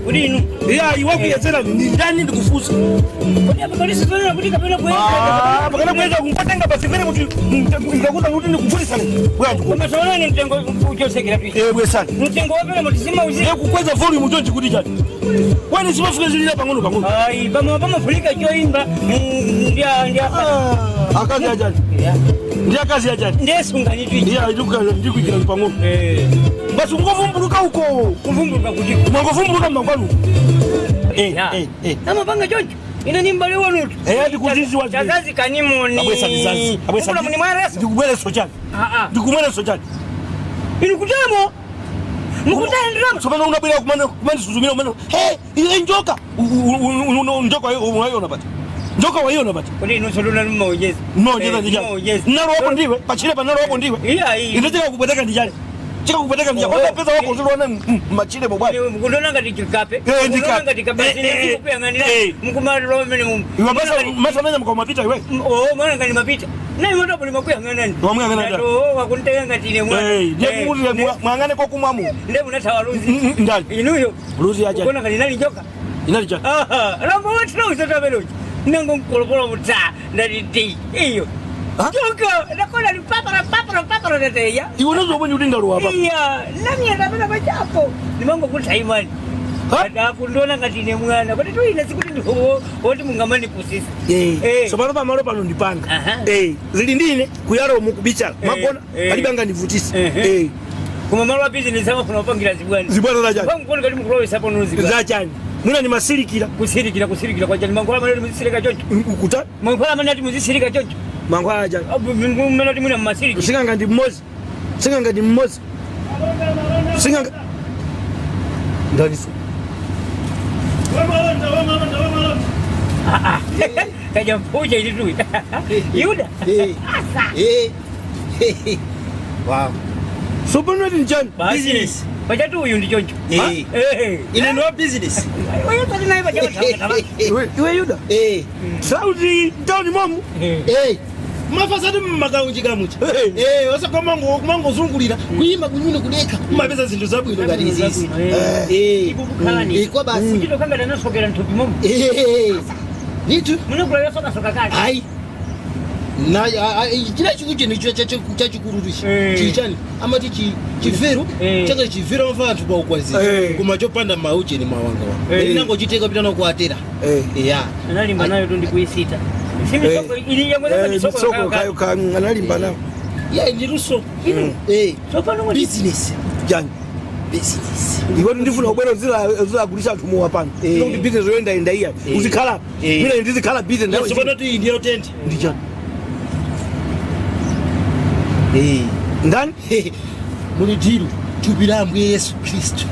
Ulinu. Ya iwapo yasema ni ndani ndikufuza. Kodi hapa polisi tunaona kuti kapena kwenda. Pakana kwenda kungotenga basi vile kuti ngakuta kuti ndikufuza sana. Wewe Kama saona ni mtengo ujosekera pia. wewe sana. Mtengo wapela mutisima uzi. Kukweza volume utonji kuti chani. Wani simafuka zilila pang'ono. Ai, bama fulika choimba. Ndia. Akazi ajani. Ndia kazi ajani. Ndesunga nitwi. Ndia ndikuikira pang'ono. Basi ngovumbuluka uko. Kuvumbuluka kuti. Ngovumbuluka mangwalu. Ama panga chocho. Ina nimbale wanu. Ndikuzizi wazi. Chazazi kanimoni. Abwesa kizazi. Abwesa muni mwaresa. Ndikubwele sochani. Ndikumwele sochani. Inukutamo. Mukutana ndrama. Sobana unabwela kumani suzumira umano. Ile njoka. Njoka unaiona bati. Njoka waiona bati. Kodi nusoluna mmoyezi. Mmoyezi ndijani. Nalo hapo ndiwe. Pachile pa nalo hapo ndiwe. Inataka kubeteka ndijani. Chika kupeleka mja kwa pesa wako uliona machile bobwa. Mkundona ngati kikape. Mkundona ngati kabasi ni kuyanganira. Mkumaro mene masa meza mko mapita wewe. Mwana ngani mapita. Na yote hapo limakuyangana. Wamuyangana. Wakuntenga ngati ne mwana. Je kumuli mwangane kwa kumwamu. Ndio unatawa ruzi. Ndani. Inuyo. Ruzi aje. Ukona ngani nani joka? Inali joka. Rambo wetu na usatabeloji. Nango mkolokolo muta ndani ti. Iyo. Joka, nakona ni papara teteya. Iwonezo obonye ulinda ruwa hapa. Iya, nami ndabana bachapo. Nimango kutaimani. Ada kundona ngati ne mwana. Kuti tuina sikuti ndo woti mungamani kusisi. So bano malo pano ndipanga. Zili ndine kuyaro mukubichala. Makona kalibanga ndivutisi. Kuma malo wa business ama kuna upangira zibwana. Zibwana za jani. Bangu kali mkulowe sapo no zibwana. Za jani. Muna ni masirikira. Kusirikira kwa jani. Mangola manati muzisirika chocho. Ukuta? Mangola manati muzisirika chocho. Mangola ajani. Manati muna masirika. Singanga ndi mmozi. Singanga. Ndaliso. Kaja mpuja ili tu. Yuda. Wow. So bono ni jani. Business. Baca tu yundi chocho. Ina no business. Wewe tadi naye baca tama. Wewe Yuda. Saudi down momu. Mafasadi mumakaunji kamuchi. Wasa kwa mango zungulira kuyima kunyune kudeka mapesa zinto zabwino ngati izizi. Ibukani. Kwa basi Ngito kanga dana sokera ntopi momu. Nitu Munokula soka kali. Ai. Na kila chikuche ni chachikururushi. Chichani amati chivero chaka chivero mfantu kwa ukwazi. Kuma chopanda mauche ni mawanga wa. Ninango chiteka pitana kuatera. Analimba nayo tu ndikuisita. Simi soko ili yango ni soko kayo analimba nayo. Ni ruso. Soko no business. Jani. Business. Iwo ndifuna ubwera uzila kulisha tumu hapana. Ndi business yoenda iya. Uzikhala. Mina ndizikhala business ndawo. Soko noti ndio tent. Ndijani. Ndani? Muni diru tubirambwe Yesu Kristo.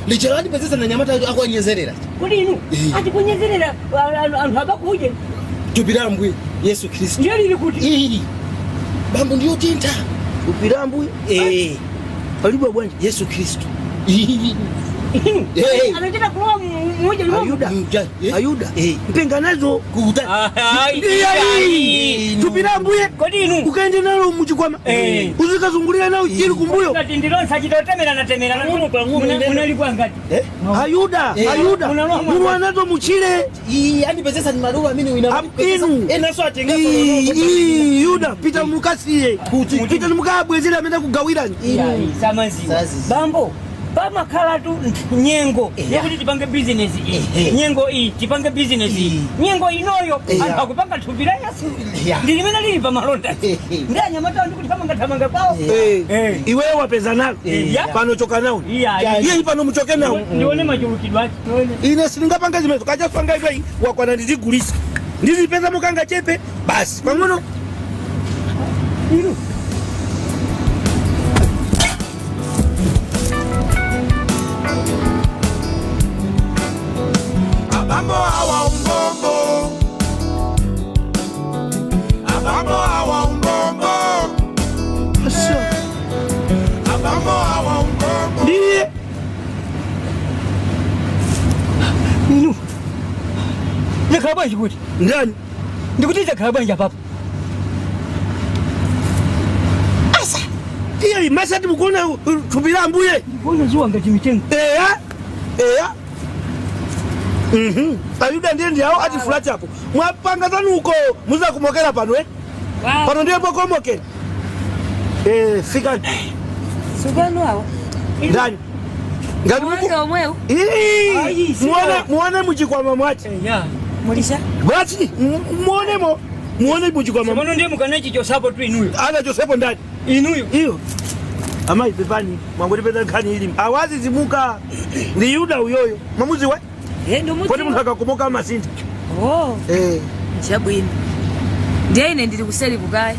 Lichalani pesa na nyamata akwanyezerera. Kodi inu? Ati kunyezerera antu abakuje. Tubirambwe Yesu Kristo. Ndiyo lili kuti. Bambo ndiyo tinta. Tubirambwe. Karibu bwana Yesu Kristo. Anataka kuwa mmoja mmoja. Ayuda. Mpenga nazo kuuta. Tubirambwe. Kodi inu? Ukaende nalo muchikwama. Uzikazungulira nawo ili kumbuyo. Ngati ndilonsa chitotemera natemera nakuno kwa ngumu unalikuwa ngati. Ayuda. Mwana nazo muchile. Yani pesa ni maruwa mimi wina. Naso atenga solo. Yuda pita mukasiye. Pita mukabwezera amenda kugawirani. Samazi. Bambo. Bama kala tu nyengo yakuti tipange business nyengo iyi tipange business nyengo inoyo akupanga tubira Yesu ndilimena lili pa malonda ndanya mata ndikuti tamanga kwao iwe wapeza nalo pano choka nawo yeye pano muchoke nawo ndione majulukidwa ati ine silingapanga zimezo kaja panga hivyo wakwana ndizigulisa ndizipeza mukanga chepe basi pamono Abambo awa umbombo. Abambo awa umbombo. Asa. Abambo awa umbombo. Ndiye. Ninu. Yakabanje kuti. Ndani? Ndikuti yakabanje papa. Asa. Iya masati mukona tubira mbuye. Mbona zuwa ngati mitengo. Ayuda ndiye hao ati flat hapo. Mwapanga zanu huko muza kumokera pano Pano ndiye poko moke. Fika. Suganu hao. Ndani. Ngati muko. Muone muchikwama mwachi. Mulisha. Basi muone muchikwama. Mono ndiye mukanachi Josapo tu inuyo. Ana Josapo ndani. Inuyo. Iyo. Amai pepani mwangoti peza nkhani ili. Awazi zimuka ni Yuda uyoyo. Mamuzi wa? Ndo muti. Kwani mutaka kumoka masinti? Chabwini. Ndiye ine ndiri kuseli bukai.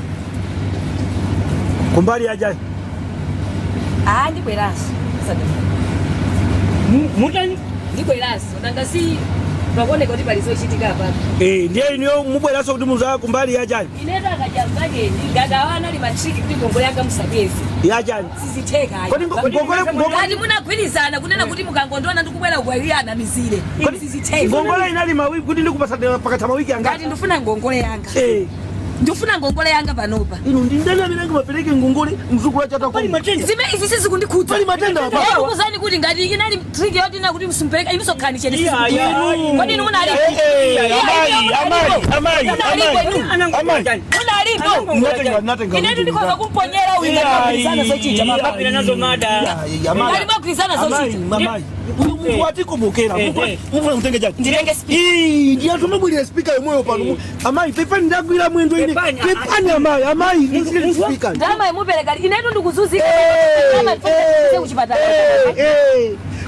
Kumbali ajaye. Ndikweraso. Mutani? Ndikweraso. Ndangasi bakone kuti paliso chitika hapa. Ndiye ino mubweraso kuti muza kumbali ajaye. Inenda akajambage ngagawana li matriki kuti ngongole yanga musabezi. Yajani. Siziteka hayi. Kwani ngongole munagwirizana kunena kuti mukangondona ndikubwera kuwaliyana mizire. Siziteka. Ngongole inali mawiki kuti ndikupasana pakati mawiki anga. Ngati ndifuna ngongole yanga. Ndifuna ngongole yanga panopa. Ino ndindani amenenga mapeleke ngongole mzukulu achata pali matenda. Zime izi sizi kundikudza. Pali matenda hapa. Ukuzani kuti ngati inali triki yoti na kuti msumpeleka iniso khani chene sizi. Kwani inu muna ali? Amai. Natenga. Inetu ndikoza kumponyera uyu ngati sochicha mapapira nazo mada. Ngati makrizana sochicha. Amai. Mungu atikumukera. Mungu utenge jani. Ndilenge speaker. Ndiye tumubulira speaker yemweyo pano. Amai pepani ndagwira mwendo ine. Pepani amai. Ndizile speaker. Ndama yemupeleka inetu ndikuzuzika. Ndama kuchipatala.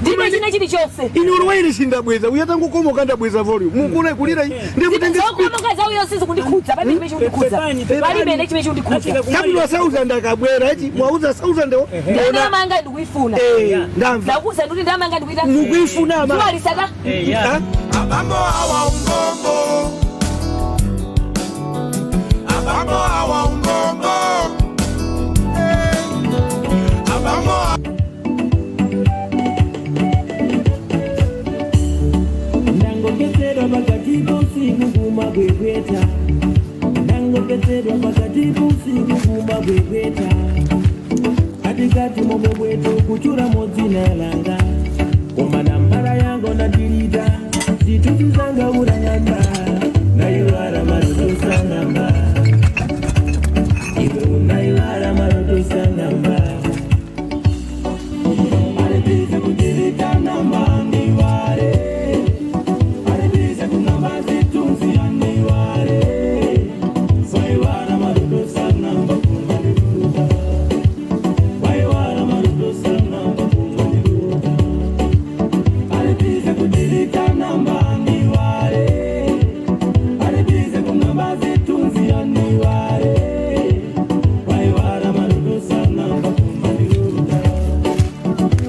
Ndime chine chili chose. Ini uruwaini sindabweza. Uyatangu komo kanda bweza volume. Mukuna kulira ndiye kutenge speaker. Komo kaza uyo sizi kundikudza. Bali ndimechi kundikudza. Bali mene chimechi kundikudza. Kabula 1000 ndakabwera eti mwauza 1000 ndo. Ndama anga ndikuifuna. Ndamva. Ndakuza ndi ndama anga ndikuita. Mukuifuna ama. Twali saka. Abambo awa umbombo. Abambo awa umbombo. Abambo Nangopetera pakati pausiku kumabwebweta. Nangopetera pakati pausiku kumabwebweta. Katikati momwebweto kuchura modzina langa. Koma nambara yango nadirita. Zitutu zanga urayamba. Naiwara maroto sangamba. Iwe unaiwara maroto sangamba. Aretiza kudirita namba niware. Aretiza kunamba zitunzi aniware. Swaiwara maroto sangamba kumaliruda. Waiwara maroto sangamba kumaliruda. Aretiza kudirita namba niware. Aretiza kunamba zitunzi aniware. Waiwara maroto sangamba kumaliruda.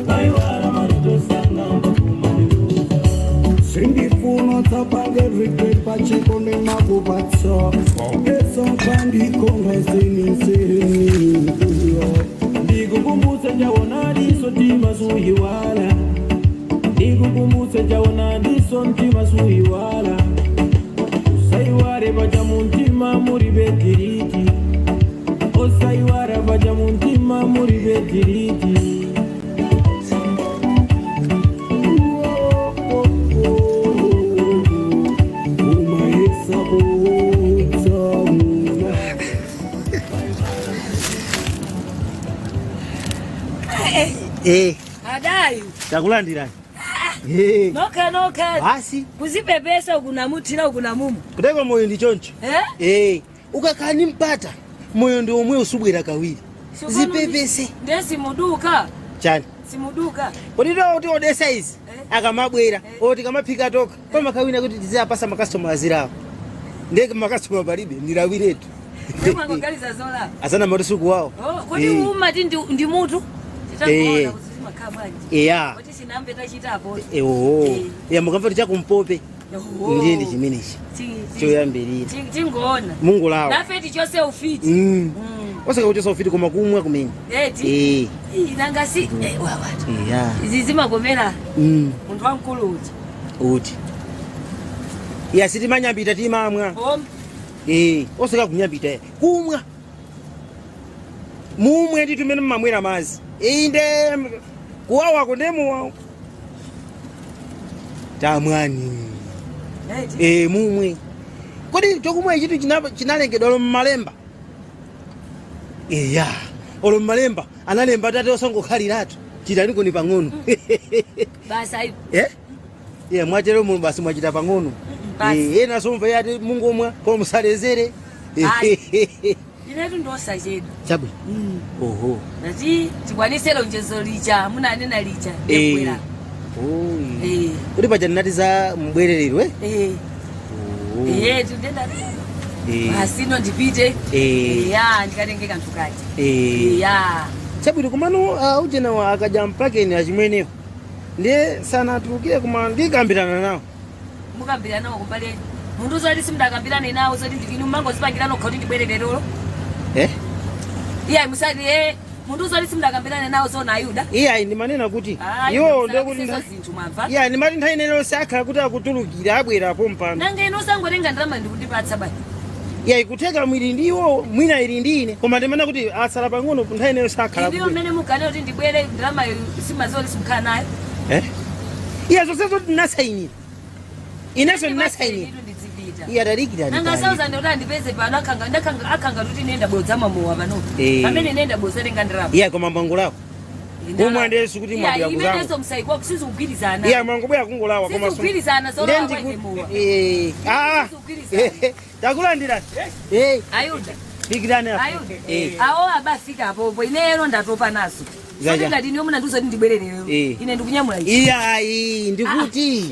Waiwara maroto sangamba kumaliruda. Sindifuna tapange regret pacheko nemakubatso esonkandikonga sinisini Ndikukumbutse njawona ndiso mtima suyiwala. Ndikukumbutse njawona ndiso mtima suyiwala. Usaiware baja muntima muri betiriti. Usaiware baja muntima muri betiriti. Adai. Takulandira. Noka. Basi. Kuzipepesa ukuna mutira ukuna mumu. Kuteka moyo ndi choncho. Ukakani mpata moyo ndi omwe usubwera kawiri. Zipepese. Ndesi muduka. Chani. Simuduka. Kodito oti odesa izi. Akamabwera. Oti kamaphika toka. Koma kawina kuti tizapasa makastoma azirawo. Ndeke makastoma palibe ndilawiretu. Ndema ngaliza zola. Asana matusuku wao. Kodi umati ndi mutu. Chitakuona kuzima kabanje. Kodi sinambe tachitapo. Ya mukamva tichakumpope. Ndiye ndi chimenechi. Choyambirira. Tingoona. Mungu lawo. Nafeti chose ufiti. Osaka kuti ufiti koma kumwa kumene. Nangasi wawati. Zizima komera. Muntu wankulu uti. Ya siti manyambita timamwa. Osaka kunyambita kumwa. Mumwe ndi tumene mamwera mazi. Inde kuwawa kondemu tamwani mumwe kodi chokumwa ichitu chinalengedwa lo mmalemba eya olo mmalemba analemba tate osangokhaliratu chitani kuni pang'ono basi ayi mwatero muno basi mwachita pang'ono ena somva yati mungomwa pomusalezere inetu ndosa chedu chabwe oho nati tikwanise lonjezo licha munanena licha ndebwera kuti paja ndinati za mbwererero tudenda asino ndipite ndikatenge kanthu kachi chabwino kumano ujena akaja mpakeni achimwenewo ndiye sanatulukire kuma ndikambirana nawo mukambirana nawo kumbali mundu uzoti simudakambirane nawo zoti ndikini mangozipangirana kuti ndibwererero musati mundu uzoti simudakambirane nawo zona ayuda ndimanena kuti iwo ndekuti ndimati nthawi inene sakhala kuti akutulukira abwerapo mpano nange ino sangotenga ndalama ndikundipatsa basi kutheka mwiri ndiwo mwina ili ndine koma ndimana kuti asala pang'ono nthawi inene sakhala ndiyo mmene mukane kuti ndibwere ndalama simazoli simukhala nayo zonsezo ndinasainira inenso ndinasainira adalikira nanga sauza ndo ndipeze pano akanga kuti nenda bodza mamowa pano pamene nenda bodza tenga ndalama koma mbango lako kumwe ndesu kuti mwabya kuzangu imenezo msaikwa kusizo kugwirizana mwango bya kungolawa koma so kugwirizana so ndendi takulandira ayuda fikirane awo abafika apo inero ndatopa nazo ngati niyo munanduza kuti ndibwererero ine ndikunyamula ndikuti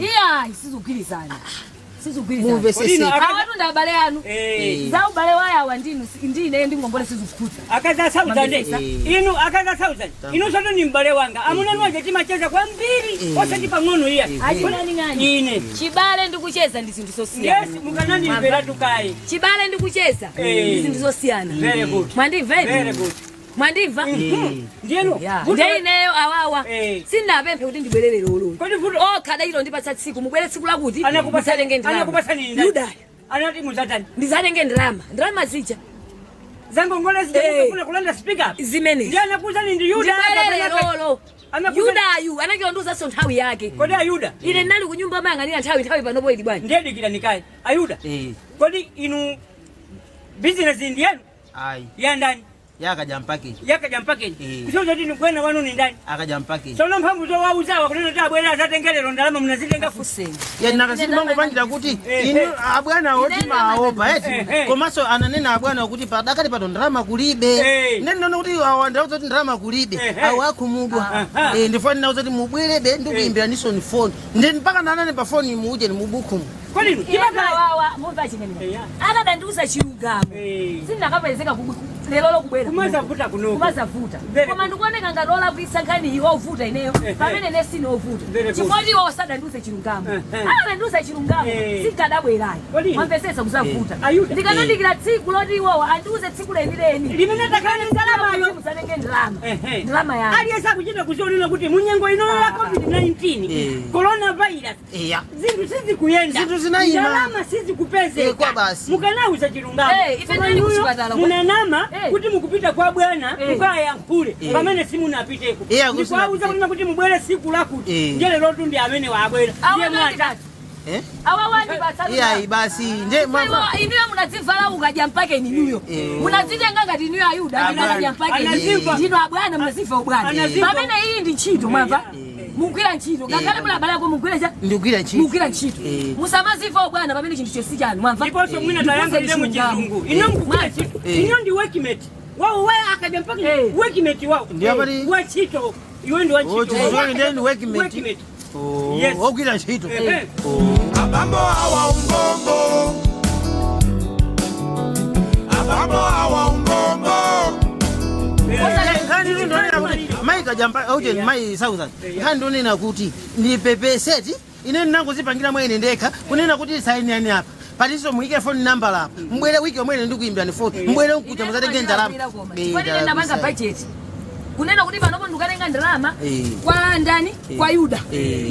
sizugwirizana awatu ndi abale anu za ubale wayawa ndine ndingombole sizukuta akaza sauzande inu akaza sauzande inu soto ni mbale wanga amuna waje timacheza kwa mbiri osati pang'ono iya ajinani ngani ine chibale ndikucheza ndi zinthu zosiyana yes mukanani mbera tukai chibale ndikucheza ndi zinthu zosiyana very good mwandimva very good mwandimva ndiyeno ndeineyo awawa sindapemphe kuti ndibwerere lolo khada ilo ndipatsa tsiku mubwere tsiku lakuti musatenge ndalama anati muzatani ndizatenge ndalama zija zangongole zikufuna kulanda speaker zimene ndiye anakuza ndi Yuda lolo Yudayu anakionduza so nthawi yake kodi Ayuda ine ndali kunyumba mayang'anira nthawi panopo ili bwana ndiye dikira nikaye Ayuda kodi inu business ndiyanu ya ndani yakaja mpake kusoza tini kwena wanu ni ndani akaja mpake sono mphamvu zo wauzawa kunena kuti abwera azatengerero ndalama mnazitenga fuseni nakasiti mango panjira kuti inu abwana oti maopa komanso ananena abwana kuti padakati pato ndalama kulibe nenono kuti ndauza kuti ndalama kulibe awo akhumudwa ndifani nauza kuti mubwerebe ndikuimbira nisoni phone mpaka nanane pa phone muje ni mubukhumu kodi wawa mumva chimene akadandiuza chilungamo sindakapezeka lero lokubwera kumazavuta kuno kumazavuta koma ndikuoneka ngati olapisa nkhani iwo ovuta ineyo pamene nesini ovuta chifoti iwo osadandiuze chilungamo akadandiuza chilungamo sinkadabwerayo mwamvesesa kuzavuta ndikanandikira tsiku loti iwowo andiuze tsiku lenileni limene takhala ndalamayo musatenge ndalama yake aliyesa kuchita kuzionera kuti munyengo ino ya COVID-19 coronavirus zinthu sizikuyenda ndalama sizikupezeka mukanauza chilungamo munanama kuti mukupita kwa bwana mukayankhule pamene simunapiteko ndikwauza kunena kuti mubwere siku lakuti ndiye lero tu ndi amene wabwera ndiye mwata basi iniyo munadzivala ukaja mpake iniyo munadzitenga ngati iniyo Ayuda ndikaja mpake ndino abwana munaziva ubwana pamene iyi ndi ntchito mwamva mugwira ntchito ngakhale mulabala yako mugwira ntchito musamaziva ubwana pamene chinthu chonse chanu mwamva ndiponso mwina tayangire mu chizungu ino mugwira ntchito ino ndi workmate wawo we akaja mpaka workmate wawo wa ntchito iwe ndi wa workmate ogwira ntchito abambo awa umbombo mai sauza ndonena kuti ndipepeseti ine ndinangozipangira mwene ndekha kunena kuti saini yani apa patiso muike phone number lapo mbwere wiki omwene ndikuimbira ni phone mbwere ukuta muzatenge ndalama ndapanga budget kunena kuti panopo ndikatenga ndalama kwa ndani kwa Yuda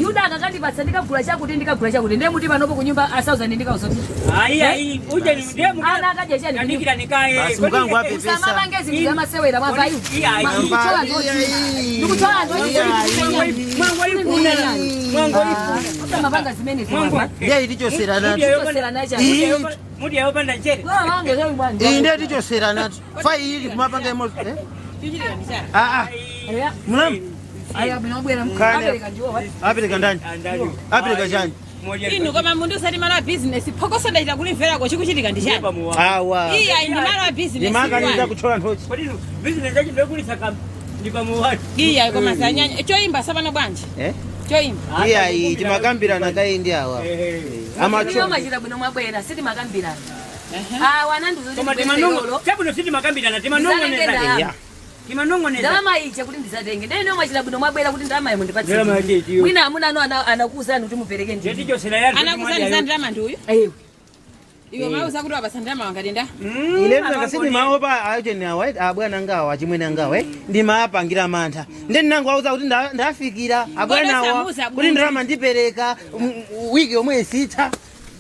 Yuda akakandipatsa ndikagula chakuti ndiye muti panopo kunyumba 1000 ndikauza ayi uje ni ndiye ana akaje chani andikira nikae basi mkangu wape pesa usama ngezi za masewera mwa vayu ndikuchola ndoji mwango ifunela mwango ifu hata mabanga zimene zimwa ndiye ilichosera nati mudi yopanda njere wange zao bwana ndiye ilichosera nati fai ili kumapanga imo mlam aya binobwera apeleka njiwa apeleka ndani apeleka chani inu koma mundu usati mala business phokoso ndaita kulimvera ko chikuchitika ndishani awa iya inu mala business ndimakaniza kuchola nthochi kodi business yachi ndokulisa kama ndipa muwati iya koma sanyanya choimba sabana bwanji choimba iya iyi timakambirana kaindi awa amacho machira bwino mwabwera siti makambirana wananduzo koma timanongo chabuno siti makambirana timanongoneza timanongoneza ndalama ichi kuti ndisatenge ndene machira bwino mwabwera kuti ndalama yemo ndipatse mwina amuna anakuza kuti mupereke ndi ndicho sera yake anakuzaniza ndalama ndi uyu iwe mauza kuti wapasa ndalama wangatenda ile ndakasini maopa ayoteni awa abwana ngawa chimwene ngawa ndimapangira mantha ndeni nangu auza kuti ndafikira abwana awa kuti ndalama ndipereka wiki yomwe isitha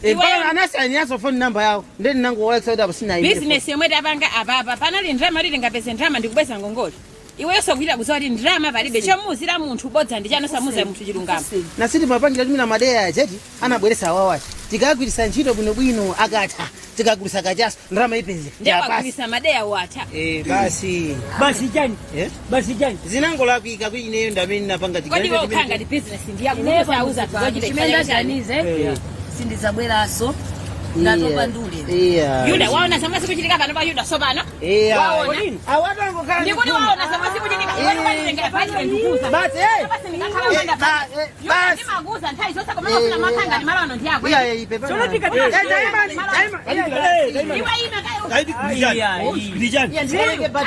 pala anasani yaso phone number yawo ndeni nangu Alexa kuti apasina ine business yomwe tapanga apapa panali ndalama lili ngapese ndalama ndikubweza ngongole iwe sokuita kuzoati ndalama palibe chomuzira munthu bodza ndichanosamuza munthu chilungamo na siti mapangira timina madeya acheti anabweresa awawachi tikagwirisa ntchito bwinobwino akatha tikagulisa kachaso ndalama ipeze ndiyapagulisa madeya watha basi jani zinangolakwika kuineyo ndamene napanga kodi wewe ukhanga ndi business ndiyakuuza uza chimenda chanize sindizabweraso ndatopa ndule Yuda waona samasi kuchitika pano pa Yuda sobano waona awatangokhala ndikuti waona samasi kuchitika wewe wanitengera pale ndukuza basi basi nikakhala kwenda basi maguza ntai zosa kama kuna makanga ni mara wano ndiyako ipe pa sonotika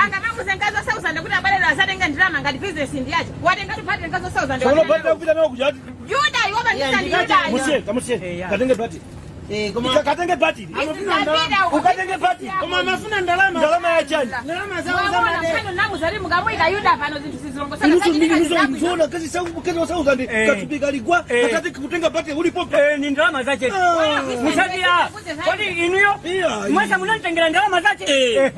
angamaguza ngazo sauza ndikuti abalera asatenga ndalama ngati business ndiyacho watenga tupate ngazo sauza Sono pata kupita nawo kujati. Yuda iwe bandisa Yuda Musie, kamusie. Katenge pati. Katenge pati. Ukatenge pati. Koma amafuna ndalama. Ndalama ya chani. Ndalama zawo waona pano namu zalimu kamwika Yuda pano zinthu sizilongosa Nzona kazi sauza ndi katubika ligwa atati kutenga pati ulipo. ni ndalama zache musadia kodi inuyo mwasa munatengera ndalama zache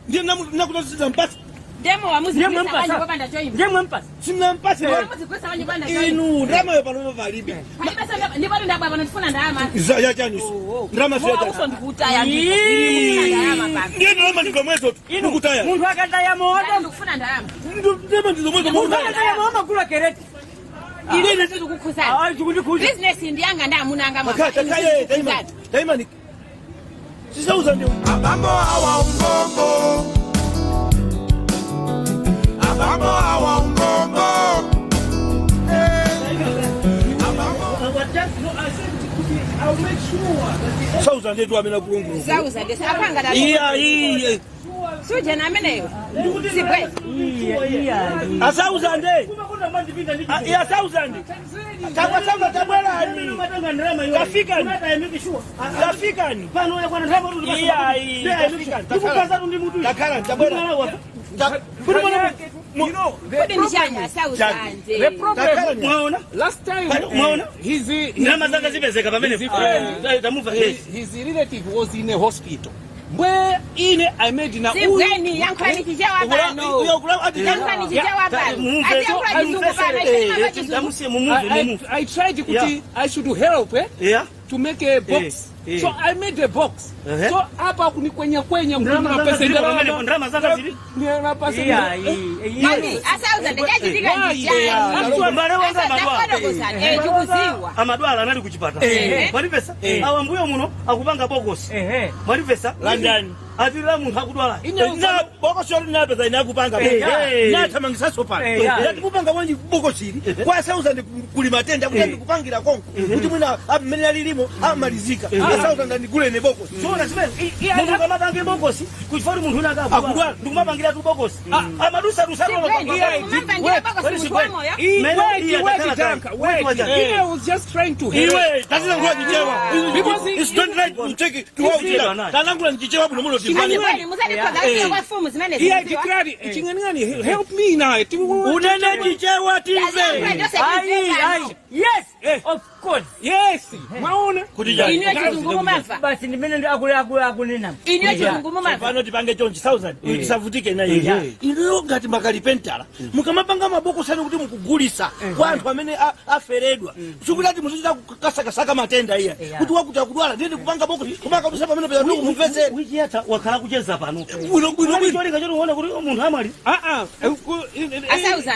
Ndiye nakutazisa mpasi. demo wamuzi ndiye kwisa mwempasa wanyi kwapanda choimba ndiye mwempasa Sina mpasi. wamuzi kwisa wanyi kwapanda choimba Inu ndalama yo pano valibe. ndi pano ndabwa pano tifuna ndalama Ya chani. Ndalama sio uso chani. ndikutaya ndalama pano Ndiye ndalama ndikomwezo tu. Nikutaya. muntu akataya moto ndikufuna ndalama Ndalama ndizomwezo muntu mwana. akataya moto magula kereti ile ndizo kukhuzana chikundikuza business ndiyanga ndamunanga Makata kaye daima ni. Sisauza ndio. Abambo awa umbombo Abambo awa umbombo Sauza ndio tu amena kulunguru. sauza ndesa apanga da Iya. suje na ameneyo sibwe Asauza nde. Ya sauza nde. Takwa sauza tabwela ni. Kafika ni. Kafika ni. Pano ya kwana ndabo tu. Iya. Tukupasa tu ndi mutu. Takala tabwela. kodi ndishanya sauza nje Mwaona? Last time, Mwaona? ndalama zanga zipezeka pamene tamuva his relative was in a hospital. Where in I made na sibweni yankhani chichawa pano yankhani chichawa pano I tried to I should help to make a box. So I made a box. So hapa kuni kwenye mkuna pesa ndalama zanga zili na pesa yani asauza ndachitika ndikuziwa amadwala anali kuchipata mwali pesa awambuyo muno akupanga bokosi mwali pesa landani atira munthu akudwala Na bokosi oli na pesa inakupanga. Na tamangisa sopa. Ndati kupanga wanji bokosi kwa sauza ndi kulimatenda kuti ndikupangira konko. Kuti mwina amene alilimo amalizika. asauza ndandigule ne bokosi sona simene mundu kamapange bokosi kuchifori mundu unakakudwala ndikumapangira tu bokosi amadusa I was just trying to help. It's not right to take it to out. Tanangula njichewa buno muno timani. Yeah, declare chingani help me now. Unene njichewa timbe. Yes, of course. Yes. Maona. Basi ndimene ndi akunena. Pano tipange chonchi 1000 tisavutike naye. Ino ngati makalipentala mukamapanga maboko sana kuti mukugulisa kwa anthu amene aferedwa. Sikuti ati muzichita kukasakasaka matenda iya. Kuti wakuti akudwala ndende kupanga boko kumaka kusema pamene pya ndugu mumvetse. Wiki yata wakhala kucheza pano. Bwino ngachoti uone kuti munthu amali.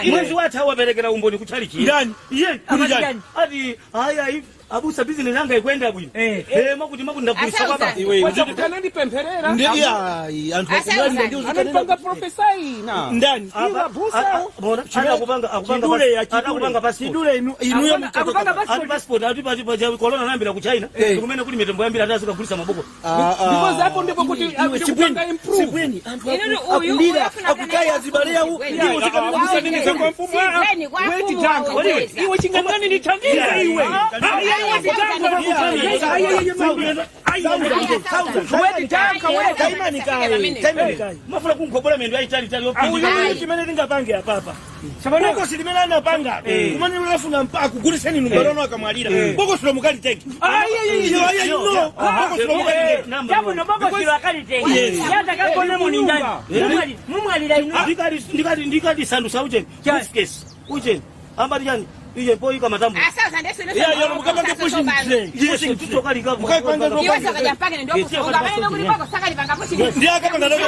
Mwezi watha waperekera umboni kuchalichi. Ndani? Iye. Ati haya abusa business yanga ikwenda bwino. Makuti ndagulisa kwa baba. Kana ndipempherera. Ndiye anthu akulanda ndio anapanga professor na. Ndani? Abusa. Bona chana akupanga passport. Inuyo akupanga passport ati corona nambira ku China. Kumene kuli mitembo yambira hata zikagulisa maboko. Because hapo ndipo kuti akupanga improve. Sibweni anthu akundira akukaya azibalea u ndipo chikamisa nini za kwa mfumo. Wait tanka. Iwe chingangani nitangiza iwe. Mafula kunkobola mendo aitali opindi chimene tingapange apapa boko silimene anapanga kumene unafuna mpaka kuguliseni numbalono akamwalira boko silo mukaliteki Jabu no boko silo akaliteki yata kakone munindani mumwalira inu ndikati sandu sauje uje ambari yani iye boyi kama tambo ya mukapange pushing tray yes tuto kali kapo mukapanga Iwe saka jampake ndio kufunga bale ndio kulipako saka lipanga pushing ndiye akapanga ndio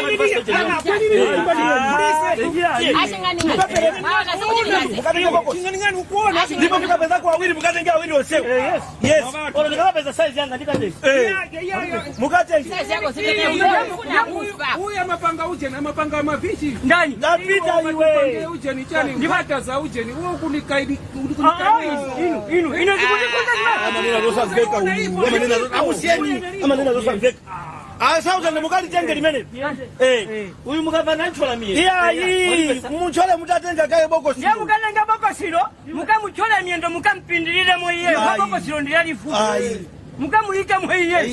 ngani ukuona ndipo mukapeza kwa wawili mukatengea wawili woseo yes ora nikapeza size yanga ndikate mukate size yako sitene huyu amapanga uje na amapanga mavishi ndani napita iwe uje ni chani ndipata za uje ni wewe kunikaidi ino sauza nemukali tenge limene uyu mukapana nchola mie iyayi munchole mutatenga kaye boko silo mukatenga boko silo mukamuchola miendo mukampindirire mwiye boko silo ndilalifu mukamulika mwiye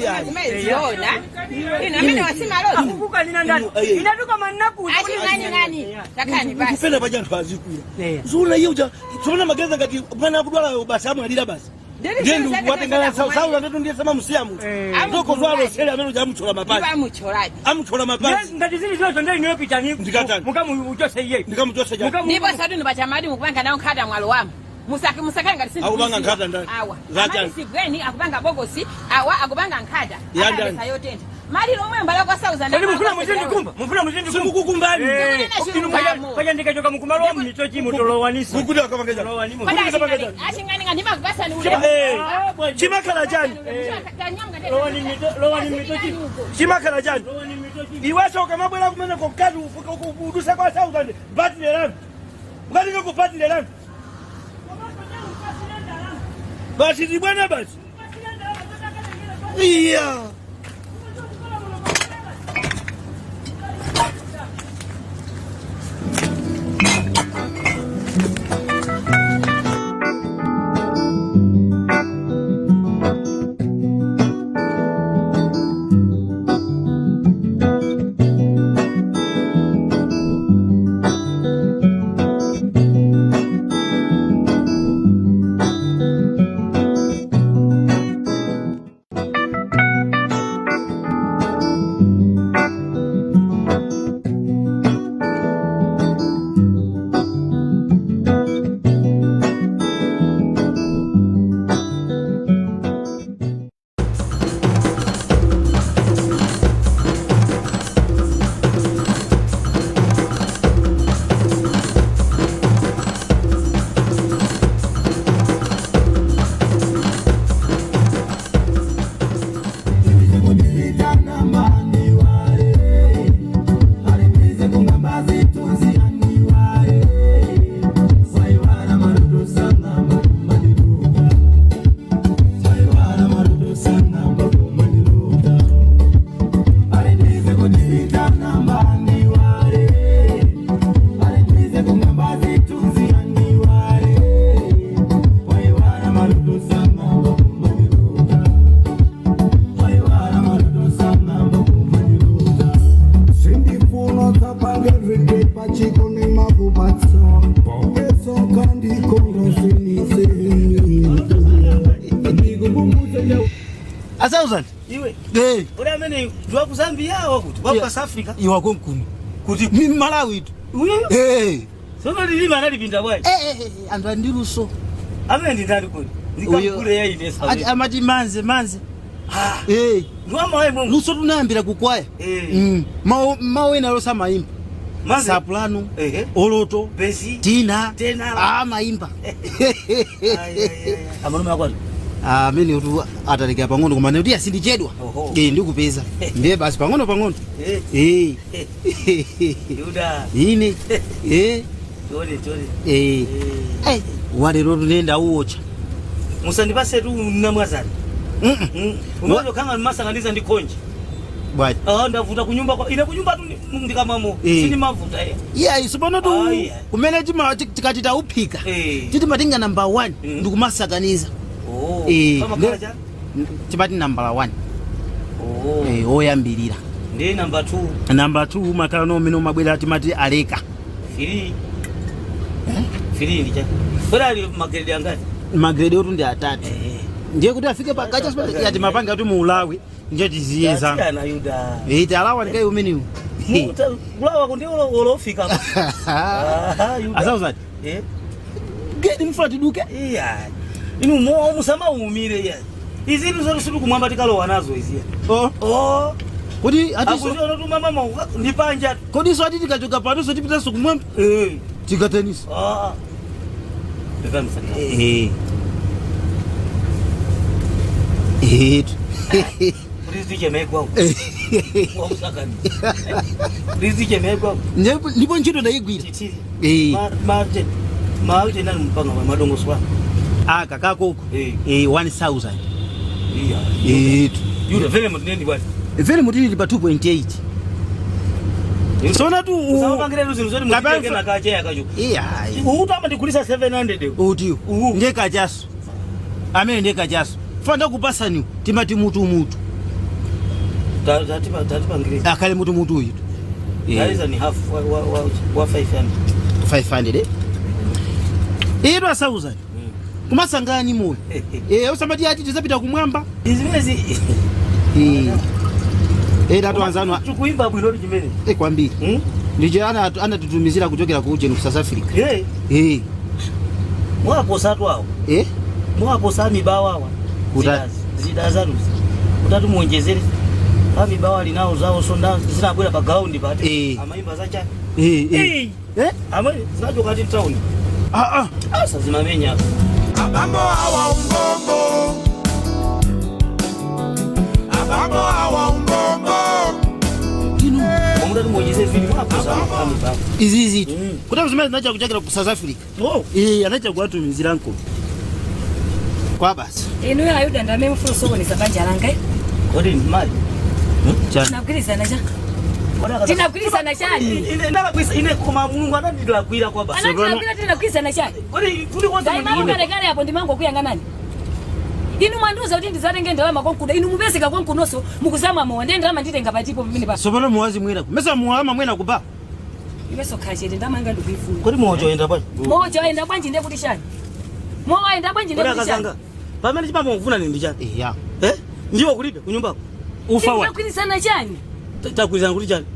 ina wasima lozi akukuka nina ndani inatuka manaku ngani takani basi kupenda paja anthu azikula zula iyo uja tsopana magereza ngati pana kudwala basi amwalira basi ndendu watengana sauza ndetu ndiye sema musiamu ndoko zwalo sele amene uja amuchola mapazi amuchola mapazi ngati zili zozo ndeli niyo pitani ndikatani mukamuchose iye ndikamuchose ja ndipo sadu ndibachamadi mukupanga nawo khada mwalo wamu musaka ngati sindi akupanga nkhata ndani awa ngati sigweni akupanga bogosi awa akupanga nkhata akapesa yotenda mali lomwe mbala kwa 1000 ndani mufuna muzindi simukukumbani paja ndikachoka mukumalo wa mitochi mutolowanisi mukuti akapanga ja achingani ngani makubasa ni ule chimakala jani lowani mitochi chimakala jani iwacho kamabwela kumene kokati kudusa kwa 1000 bati lelangu ukatika kupati lelangu basi ni bwana basi iya 1000 iwe eh ule amene ndwa ku Zambia wakuti kwa South Africa iwa konkuno kuti mimi Malawi tu uyo eh sono lilima analipinda bwayi andu andiluso amene ndindali kuli ndikakule ya inesa ati amati manze ndwa mawe mungu luso tunayambira kukwaya mawe ena losa maimba saplano oloto besi tina maimba amalume akwati amene utu atalekera pang'ono koma kuti asindichedwa ndikupeza ndiye basi pang'ono yuda ine tole walero tunenda uocha musandipase tu namwazani unozo kanga masanganiza ndikonje bwaji ndavuta kunyumba kwa ine kunyumba tu ndikamamo sini mavuta isipano tu kumene tikati tauphika titi matinga number 1 ndikumasakaniza tipati number 1 oyambirira ndi number 2 number 2 makano umene umabwera timati aleka fili ndicha bora magrade angati magrade otu ndi 3 ndiye kuti afike pakacha yati mapanga tu muulawi nje tiziyeza ana yuda alawa ndikai umene ulawa kundi olofika asauza gedi mfati duke inu mo musama umire ya izi ndizo siku kumwamba tikalowa nazo izi kuti atiso tu mama ndipanja kodi so ati tikachoka pano so tipita so kumwamba tikatenisa ndipo ntchito ndayigwira maute nani mpanga madongo swa kakakoko 1000 yuda vele mutindi bwana vele mutindi pa 2.8 sona tu usapangire ruzi zoti mutike na kache yakacho utama ndikulisa 700 utiyo ndiye kachaso amene ndiye kachaso fanda kupasani timati mutu tatipangire akale mutu uyu yaiza ni half wa 500 ito 1000 kumasangani moyo usamati ati tizapita kumwamba izimezi datu anzanwa tukuimba bwino lijimene kwambiri ndicho anatutumizira kuchokera ku Ujeni ku South Africa mwaposa twao mwaposa mibawawa zidazaruzi utatu muonjezere mibawa linao zao sonda zinabwera pa ground pati amaimba zacha amwe zinacho kati town asa zimamenya abambo awa umbombo omutatu muonjezere vili mwaposa mibawa izizi kuti zimene zinacha kuchokera ku South Africa anacha kuwatumizira nko kwa basi inu ya yuda ndame mfulu soko ni sabanja langa kodi mali tinakwirizana cha tinakwirizana chani ine koma Mulungu anandilagwira kwa basi tinakwirizana chani kodi tuli kwanza kale hapo ndimango kuyanganani inu mwanduza kuti ndizatenge ndalama konkuda inu mubeseka konkunoso mukuzama mwende ndalama nditenga patipo pamene pa sopano muwazi mwera mesa muwama mwena kuba iweso khachete ndamanga ndikuifuna kodi mojo enda bwanji mojo enda bwanji ndekuti chani mowa enda bwanji ndekuti chani pamene chipamo mvuna nindi chani ndiwo kulibe kunyumbako ufa wa takwirizana chani takwirizana kuti chani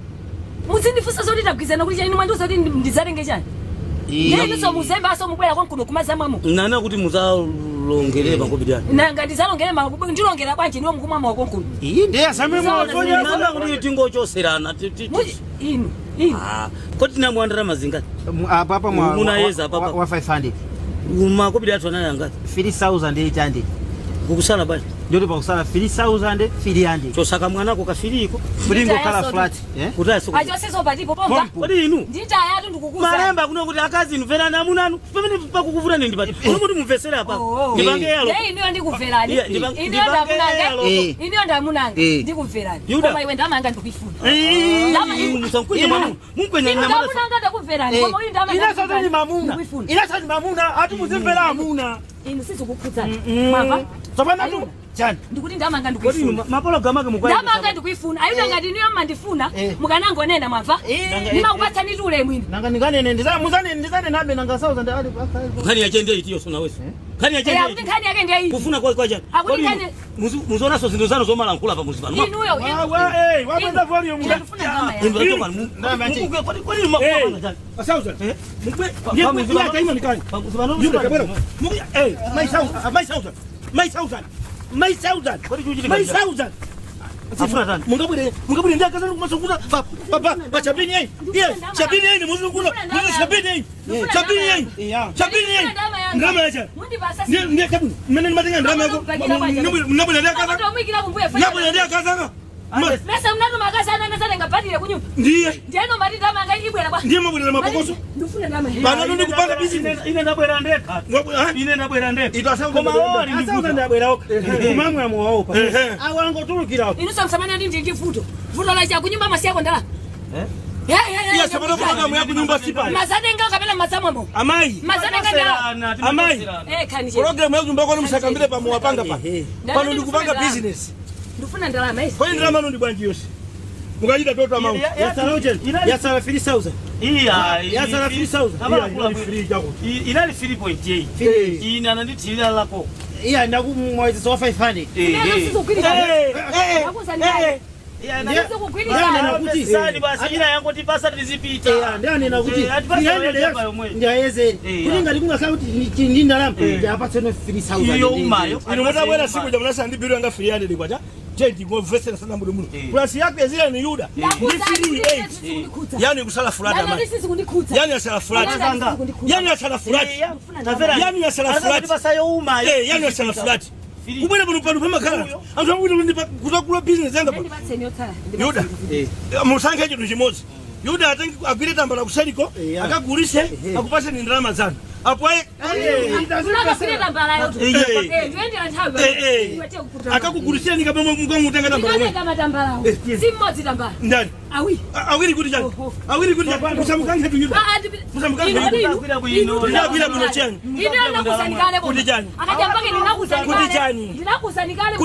muzindifusa zoti takwirizana kuti chani inu mwanduza kuti ndizatenge chani Nene so muzemba aso mukwera kwankuno kumazamamo. Nana kuti muzalongere makobidani. Nanga ndizalongere makobidani ndilongera kwanje niwo mukumama wakwankuno. Ndiye asamwe mwafonya nana kuti tingo choserana. Inu. Koti na mwandara mazingati. Papa mwa munayeza papa wa 500. Makobidani atwana yangati 3800. Kukusala bali. Ndio pakusala 3300. Chosaka mwanako kafiriko. Kulingo kala flat. Kutaso. Ajo seso patipo pomba. Kodi inu. Ndita yatu ndikukuza. Maremba kuno kuti akazi nuvera namunanu. Pamene pakukuvura nindi pati. Kuti muvesera apa. Ndibange yalo. Iniyo ndikuverani. Iniyo ndamunanga. Iniyo ndamunanga. Ndikuverani. Koma iwe ndamanga ndikufuna. Ndama inu musankuye mamu. Munkwenya na mara. Ndamunanga ndikuverani. Koma iwe ndamanga. Ina sasa ni mamuna. Ina sasa ni mamuna. Atu muzimvera amuna. Inu sisi kukuza. Mama. Sabana tu. Chani. Ndikuti ndamanga ndikuifuna. Mapolo gamake mukwaye. Ndamanga ndikuifuna. Ayuda ngati niyo mandifuna. Mukanango nena mwamva. Ndimakupatsa ndi tule mwini. Nanga ningane ndizane nabe nanga sauza ndali. Khani yachende itiyo sona wese. Khani yachende. Akuti nkhani yake ndiye iyi. Kufuna kwa chani. Akuti nkhani. Muzona so zinto zano zomala nkula pa muzipa. Inuyo. Wapenda volume nga. Ndio toka mu. Kwa nini mapolo chani? Sauza. Mukwe. Ndiye ya kaima nikani. Yuba kabera. Mukwe. My thousand. Afratan. Mungabure ndia kaza kumasungula papa bachabini yeye. Yes, chabini yeye muzungula. Muzi chabini yeye. Chabini yeye. Ndama yacha. Ndia kabu. Menen matenga ndama yako. Mnabule ndia kaza. Mnabule ndia kaza. Mesa mnano makasa ana nasa ngapatire kunyumba. Ndiye. Ndiano mari ndama ngaibwera kwa. Ndiye mabule na mabokoso. Ndufuna ndama. Bana ndo kupanga business. Ine ndabwera ndeka. Ine ndabwera ndeka. Itwa Koma wali ndikuza ndabwera oka. Kumamwe amuwaopa. Awango tulukira. Inu samsamana ndi futo. Futo la cha kunyumba masi yako ndala. Ya sabana program ya kunyumba sipa. Mazadenga kapela mazamamo. Amai. Mazadenga ndala. Amai. Kani. Program ya kunyumba kwa msakambile pa muwapanga pa. Pano ndikupanga business. Ndufuna ndalama hizi. Kwa nini ndalama ndo bwanji yose? Mukajita total amount. Ya saloje. Ya sala 3000. Ya sala 3000. Free jako. Inali 3.8. Ina nandithila lako. Iya ndakumwezi so 500. Sani basi ina yangu tipasa tizipita. Ndani nakuti. Ndiayeze. Kulinga likunga sauti ndi ndalama. Yapatse no 3000. Iyo umayo. Ino mtabwera siku jamana sandi biro anga free yade likwacha. Change ngo vese sana mudu mudu. Plus yake zile ni Yuda. Ni 38. Yani kusala fulani amani. Yani asala fulani. Yani asala fulani. Yani asala fulani. Tipasayo umayo. Yani asala fulani. Kubona buno pano pamakhala. Anthu akuti ndi kuzakula business yanga pa. Yuda. Musange chitu chimodzi. Yuda atengi agwire tambala kusaliko, akagulise, akupase ni ndalama zanu. Apo akakugulisia ni kama mutenga tambala. Si mmodzi tambala. Ndani. Awiri kuti chani. Awiri kuti chani. Musamukange tu Yuda. Musamukange. Ndabira buno chani. Ndinakusanikale bo. Kuti chani. Akajambake ndinakusanikale. Kuti chani. Ndinakusanikale.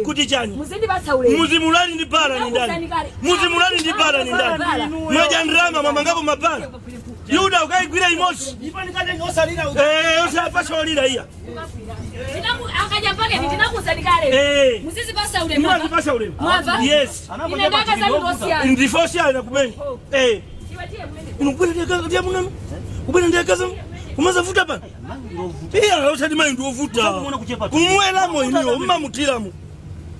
Kuti chani. Muzindi basaule. Muzimulani ndi bara ni ndani. Muzimulani ndi bara ni ndani. Mwaja ndrama mama ngapo mapana. Yuda ukaigwira imosi. Ipanikane ngosalira. Usapasolira iya. Akajambake ndinakusanikale. Muzizi basaule mama. Mwazi basaule. Mwava? Yes. Inendaka za ndosia. Ndifosia na kumenya. Unubwele ndeka muna. Ubwele ndeka za kumaza vuta pa. Iya, usadi mai ndo vuta. Kumwela mo iniyo, mmamutiramu.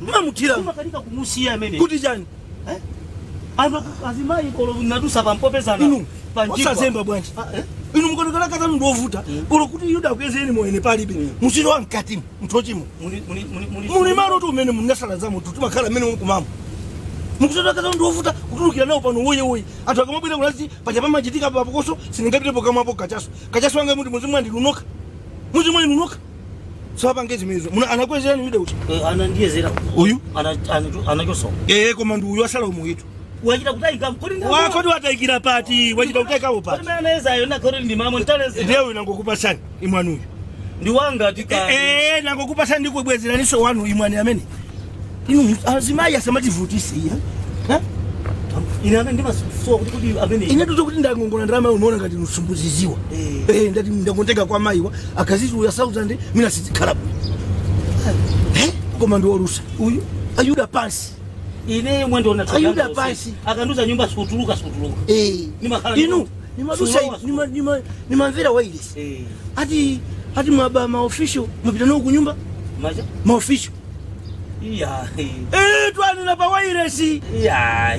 Mmamutiramu. Kalika kumusia mene. Kuti jani? Azimai kolo nadusa pampopezana. Wasa zemba bwanji. Inu mkonekala kaza ndo vuta. Kolo kuti Yuda kwezeni moyene palibe. Musiro wa mkati mtochimo. Muni maro tu mene munasala zamu tumakhala mene mukumama. Mukusoda kaza ndo vuta kutulukira nawo pano woye. Anthu akamabwira kulazi paja pamachitika papokoso siningapitepo kamapo kachaso. Kachaso anga muti muzimwe ndilunoka. Muzimwe ndilunoka. Sapa ngezi mezo. Muna anakwezeni Yuda uchi. Anandiyezera. Uyu? Anachoso. Koma ndu uyu asala umuyitu. Wachita kutaika mkodi wakodi wataikira pati wachita kutaika pati kodi maneza yona kodi ndi mama ntaleze leo nangokupa sana imwanu uyu ndi wanga tika nangokupa sana ndiko bwezera niso wanu imwani amene inu azimaya samajivutisi ya ina ndi maso kuti amene ine tuzo kuti ndangongola ndrama unaona ngati nusumbuziziwa ndati ndangonteka kwa maiwa akazizi uya 1000 mina sizikhala koma ndi orusa uyu Ayuda pansi ine mwendo Ayuda basi akanduza nyumba sutuluka inu ni madusa ni mavera wireless ati maba maofficial mapita no kunyumba maofficial iya twani na pa wireless iya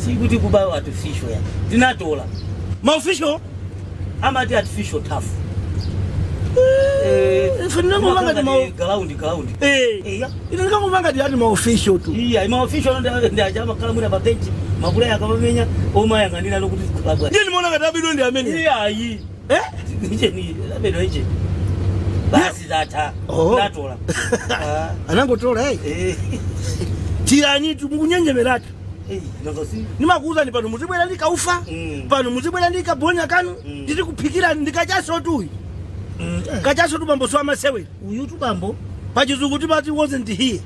si kuti kuba artificial ya dinatola maofficial amati artificial tough Fernando manga de ground ina manga de ma official tu iya ma official ndio ajama kala muna patenti mabula yakamenya oma yangandira lokuti club ndio nimeona ngata bido ndio ameni iya yi nije ni labedo nje basi data natola anangotola tirani tu munyenyemerata nazosi nimakuuza ni pano muzibwera ndikaufa pano muzibwera ndikabonya kanu ndiri kuphikira ndikachaso tu kachaso tu bambo swa masewe uyu tu bambo pachizungu timati wasn't here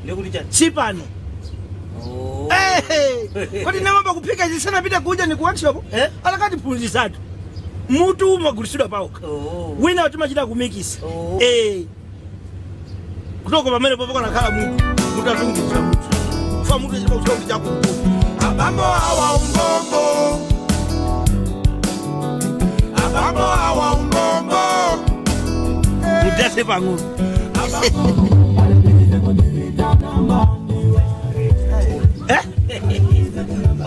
ndikuti chani sipano kodi namamba kuphika zisanapita kunja ni kuworkshop alakati phunzisatu mutu umagulisidwa pauka wina timachita kumikisa kutoko pamene popo kanakhala mutu atungisa mutu fa mutu chita kuchita chako abambo awa umbombo abambo awa umbombo mudase pang'ono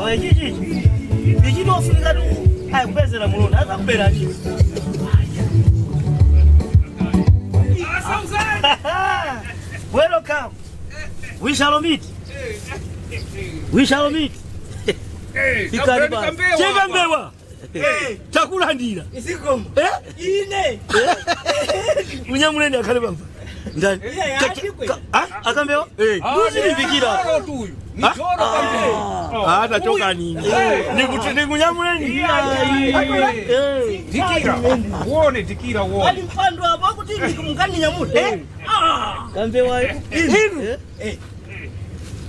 oye chichi ichinofunika tu ayikupezera mulonda azakubera chi welcome we shall meet ikari ba cheka mbewa takulandira isikomo ine munyamuleni akhale bamba ndani akambewa nduzilipikira hata choka nini nikuti nikunyamuleni Dikira uone dikira uone alimpando hapo kuti nikumkani nyamule kambewa inu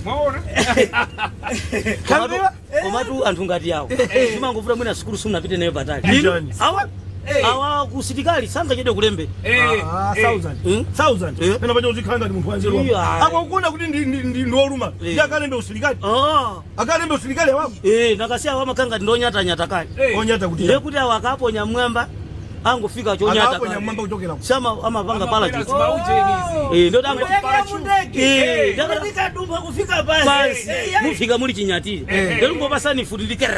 maona kambewa komatu anthu ngati yawo timangofuta mwina sukulu sunapite nayo patali awa kusitikali sanga chede kulembe 1000 pena pacho uzikhanga ndi munthu wanzeru apo ukunda kuti ndoluma ndakalembe usilikali akalembe usilikali wako nakasiya wamakanga ndonyata nyata kali onyata kuti ndekuti awa akaponya mwamba angofika chonyata akaponya mwamba kuchokera sama amapanga pala chizi ndo dango ndakadumba kufika basi mufika muli chinyatire ndelungo pasani futilike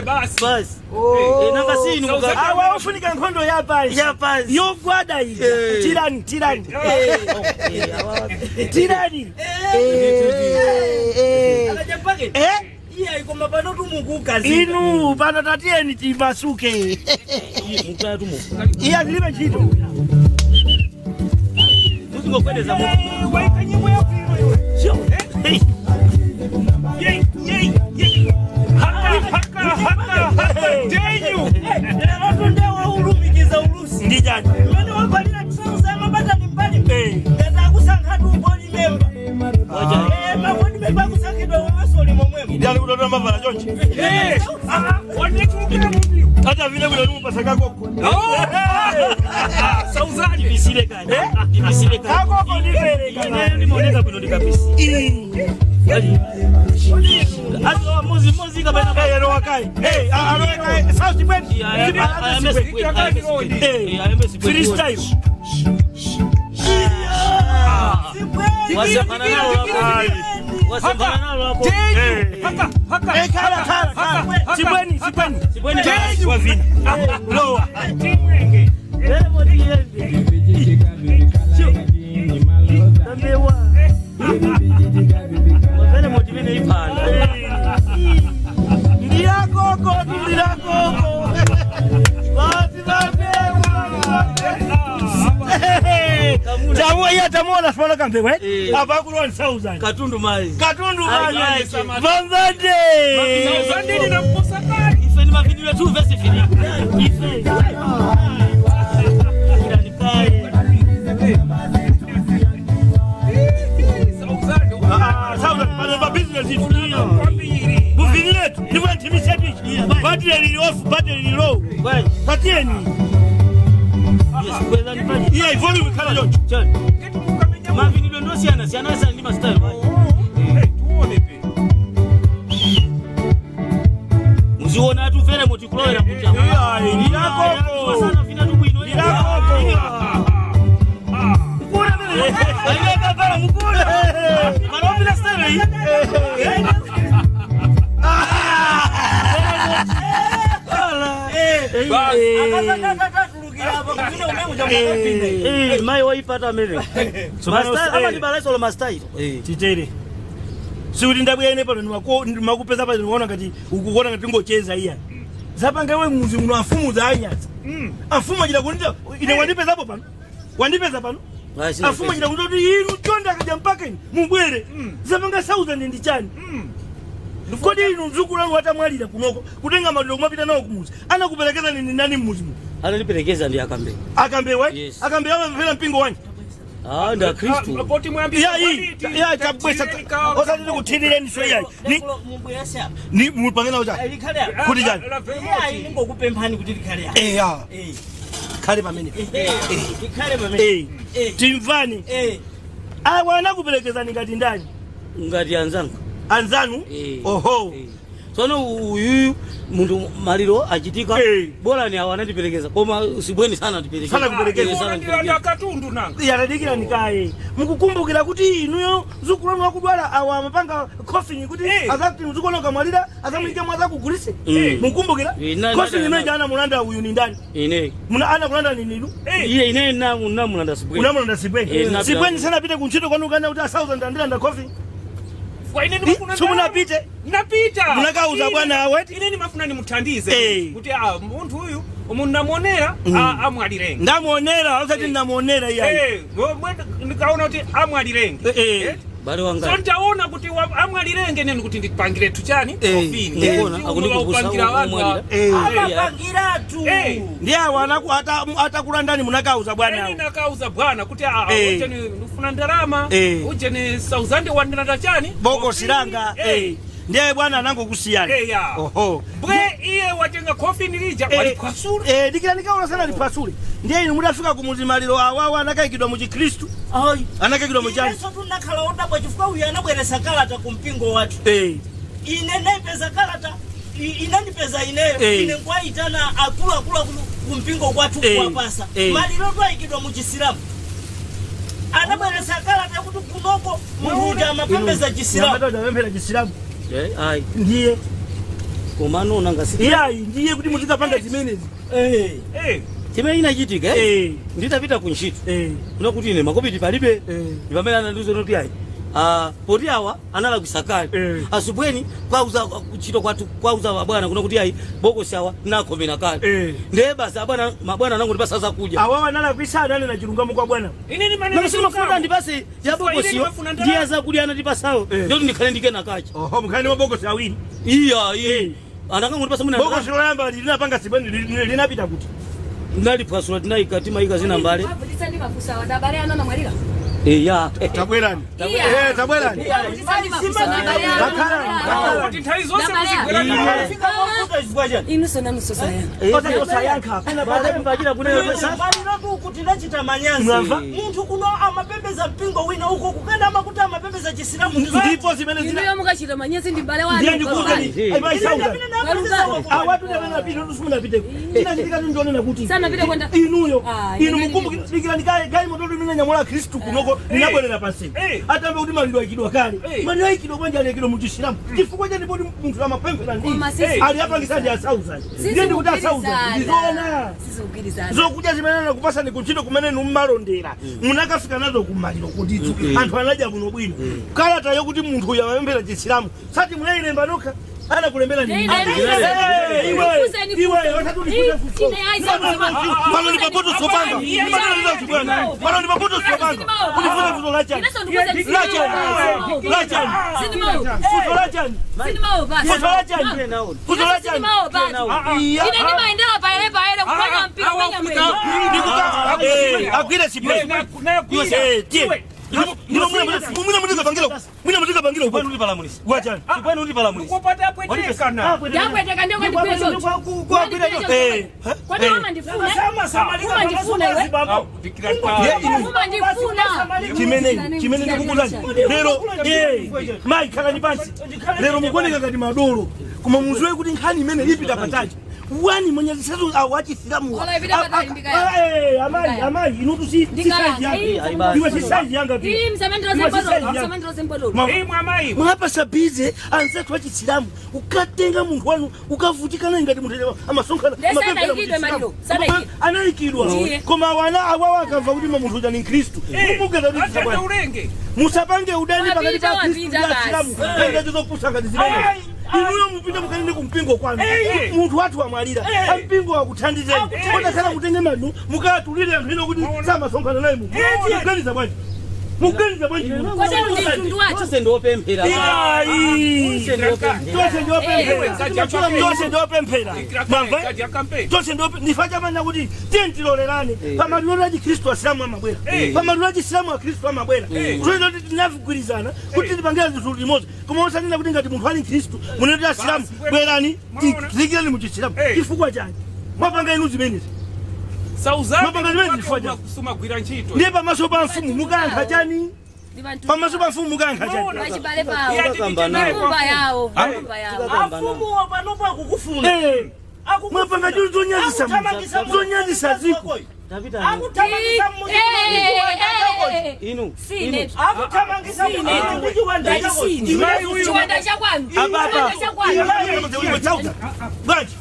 basi nakasinu awa wafunika nkhondo ya pasi yogwada iyi tirani akajapake iya ikoma pano tumukukazi inu pano tatieni timasuke iya tilibe ntchito muzingokwedeza waika nyimbo yako ino sio tenyu ndewa ulumikiza ulusi ndijani mene wabalira tisanza mabata nimpali ngata kusankhatu body member mabody member kusankhidwa wamasoli momwemo ndali kutotoa mavala chonchi wanekukira mumbi hata vile vile lumupasa kakoko sauzani bisile kani kakoko ndivele nimoneka kuno ndikapisi azo muzi kabana kayero wakai alokai sauti bwendi freestyle wasempana nalo hapo haka kala sibweni wavina loa lemo diende tambewa wavene motivine ipanda ndirakoko tamuona sipana kambewa apa kuloni 1000 katundu mali vanzande ninamposa kali ife ni mavideo tu vesi fini ife buvinyiletu nivantimisetichi battery off battery low patieni iya ivoli wikala yocho mavinilo ndo siana sana ndi master tuone pe muziona tu vere multicolor kuti ndilakoko sana vina tu bwino mukula vile ayeka para mukula marobila stare mai waipata mere ama ndibalaisolo mastailo titere sikuti ndabwene pano ndimakupeza pano ndimaona ngati ukuona ngati ngocheza iya zapanga we muzi muno afumu za anyasa afumu achita kunita ine wandipezapo pano wandipeza pano afumu achita kunita kuti inu chonda akaja mpaka ine mubwere zapanga 1000 ndi chani kodi inu mzukulu wangu atamwalira kunoko kutenga maliro kumapita nawo kumuzi anakupelekeza nini nani mmuzi mu analiperekeza ndi akambe akambewa amamvera mpingo wanji nda Kristo poti mwambie ya tabwesa osati kuthirire so yayi ni mupangena uja kuti jani ngokupemphani kuti likhale ya khale pamene likhale pamene timvani awana kuperekezani ngati ndani ngati anzanu oho sono uyu muntu maliro achitika bora ni awana tiperekeza koma sibweni sana tiperekeza sana kuperekeza sana katundu nanga yaradikira nikaye mukukumbukira kuti inuyo zukulano wakudwala awa amapanga coffee kuti azati muzukolo kamalira azamulike mwaza kugulise mukumbukira coffee imene jana mulanda uyu ni ndani ine muna ana kulanda ni nilu iye ine na mulanda sibweni unamulanda sibweni sana pite kunchito kwanu kana kuti 1000 andilanda coffee kwa ine ndikufuna napite napita munakauza bwana aweti ine nimafuna nimuthandize kuti muntu uyu umuntu namuonera amwalirenge ndamuonera ausati ndamuonera iyayi ndikaona kuti amwalirenge bale wanga so ntaona kuti amwalirenge nene kuti ndipangire tuchani ofini akunikukusa amwalira amapangiratu ndiye awana atakulandani munakauza bwana ine nakauza bwana kuti ujeni ndifuna ndalama ujeni 1000 wandinata chani boko silanga ndiye bwana anangokusiyana oho bwe iye watenga coffee nilija walipasule dikira nikaona sana lipasule ndiye inu mudafika kumuzimaliro awawa anakaikidwa mu Kristo anakaikidwa mu chani yeso tunakhala odabwa chifukwa uyu anabweresa kalata kumpingo watu ine nepeza kalata inandipeza ineyo ine nkwaitana akulu kumpingo kwatu kuwapasa maliro twaikidwa mu Chisilamu anabweresa kalata kuti kunoko munthu amapembeza Chisilamu ndiye komano unangasiti ndiye kuti muzikapanga zimenezi chimene inachitika nditapita kunchito kuna kuti ine makopiti palibe ndipamene anandiuza kuti ayi poti awa analakwisa kale asubweni kwauza kuchito kwatu kwauza bwana kuna kuti ayi bokosi awa nakhomera kale ndiye basi mabwana nangu ndipasa za kuja awa analakwisa nane na chilungamo kwa bwana ine ni maneno mafuna ndipase ya bokosi ndiye za kulia anatipasawo ndio ndikhale ndikena kacha oho mkhani wa bokosi awiri ananga ndipasa muna bokosi loyamba linapanga sibweni linapita kuti ndalipasula tinaikati maika zina mbale tabwerani tabwerani muntu kuno amapembeza mpingo wina huko kukenda amakuta amapembeza Chisilamu ndipo zimene zina mukachita manyezi ndi mbale wanu inu mukumbukira gai mototo imene nyamula Kristu kunoko ninabwerera pansi atambe kuti maliro aikidwa kale maliro aikidwa kwanje alekidwa mu Chisilamu chifukwa chani poti munthu amapembera ndi ali apangisa ndi 1000 ndiye ndikuti 1000 ndizoona zokudya zimene nakupasa ni kunchito kumene nummalondera munakafika nazo kumaliro kutitu anthu anadya kuno bwino kalata yokuti munthu uyu amapembera Chisilamu sati munayilemba nokha ana kulembera ni iwe watatu ni pano ni papoto sopanga pano ni papoto sopanga ulifuza fuzo lachani Mwina mtika bangilo upani uli palamulisi. Wachani. Upani uli palamulisi. Kupata apweteka na. Yapweteka ndio kwa ndipezo. Kwa nini mama ndifuna? Mama ndifuna iwe. Mama ndifuna. Chimene ndikukuzani. Lero mai kala ni pansi. Lero mukoneka kati madolo. Kuma muzwe kuti nkhani imene ipita pataji. Wani mwenye zisazo awachi Islamu. Amai inutu si size yanga. Iwe si size yanga pia. Hii msamandro zembodoro. Mwapa sabize anzetu wachi Islamu. Ukatenga mungu wanu ukavutika na ngati mungu amasonka sana ikidwe maliro sana ikidwe anaikidwa koma wana awawa akamva kuti mungu uja ni Kristo mugeza kuti sabana musapange udani pakati pa Kristo na Islamu ndio zokusanga zimene inuyo mupinde mukanende kumpingo kwanu muntu watu amwalira mpingo wakuthandizeni kota kana mutenge manu mukatulire anthu ino kuti samasonkhana naye mu ganiza bwanji Mugenza bwanji. Kwa nini nditundu wacho? Tose ndo pempera. Tose ndo pempera. Mamva? Tose ndo nifaja mana kuti tentilolelane. Pamalulaji Kristo asilamu amabwera. Pamalulaji Islamu wa Kristo amabwera. Tulizo tinavugwirizana kuti tipangira zinthu limodzi. Koma osanena kuti ngati munthu ali Kristo, munoti asilamu bwerani tikirani mu Chisilamu. Chifukwa chani? Mapanga inu zimenezi. Sumagwira ntchito. Ndiye pamaso pa mfumu mukankha chani? Pamaso pa mfumu mukankha chani? Wachibale pawo. Nyumba yawo. Afumu wapanopo akukufuna. Mwapanga chulu zonyazisa ziko. Akutamangisa inu. Sine. Akutamangisa chiwanda cha kwanu. Ababa. Bwanji.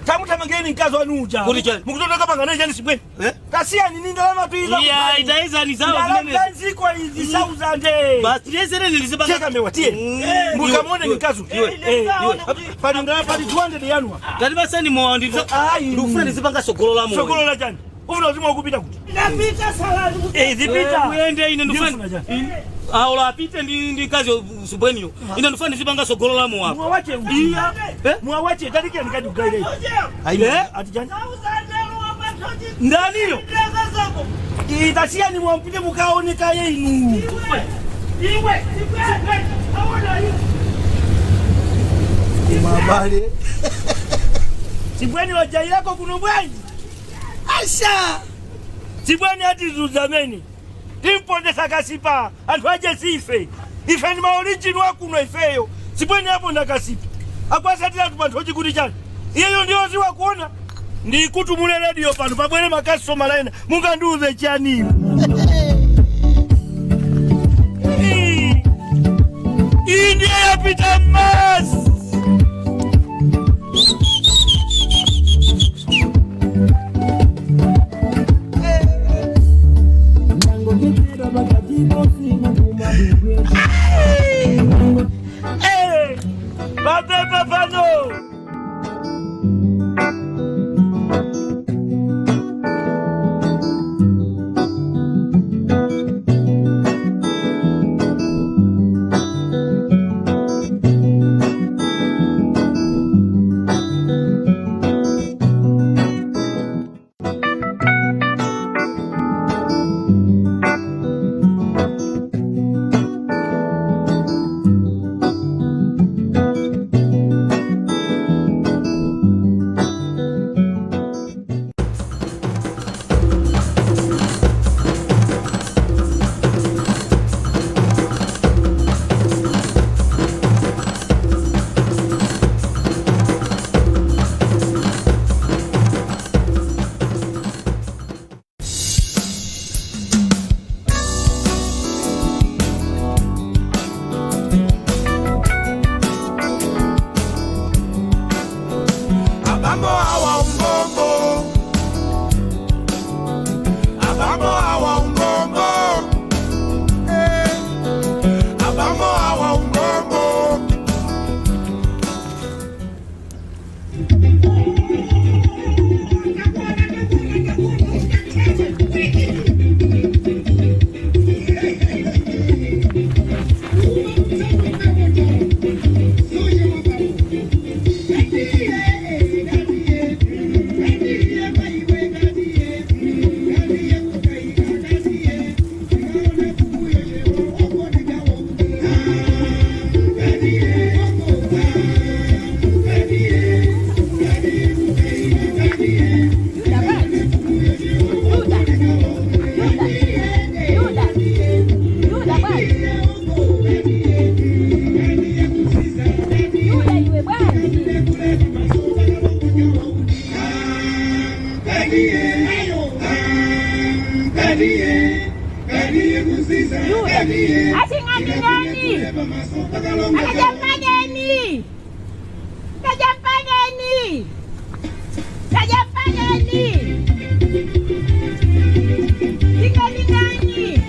Tamuthamangeni nkazi wanu uja. Mukutotoka pangana njani sibweni? Kasia ni ndalama tu hizo. Ya itaiza ni sawa zingine. Kazi kwa hizi sauza nde. Basi yesere nilisema cheka mewatie. Mukamone nkazu. Pali ndala pali 200 yanwa. Kali basa ni mwandiriza. Ndufuna nizipanga sokolola mo. Sokolola jani. Ufuna uzima ukupita kuti. Napita saladu. Zipita. Uende ine ndufuna. Aula apite ndi kazi subweni yo. Ina ndufuna nizipanga sokolola mo hapo. Mwawache uia. Mwawache daliki anikadi ugaile. Ati jani. Ndani yo. Itasia ni mwampite mukaoneka yenu. Iwe. Kumabale. Sibweni wajai yako kuno bwanyi. Asha. Sibweni hati zuzameni. Timponde sakasipa. Antu aje sife. Ife ni maorijini wakuno ifeyo. Sibweni hapo ndakasipa. Akwasatila tupantoji kudi jani. Iyo ndio ziwa kuona. Ndi kutu mule radio panu. Pabwele makasi somalaina. Munga nduze chani. India ya pita mas. Kadiye kusiza Yuda. Asingani. Akajampageni. Kajampageni. Kajampageni. Tinggalingani.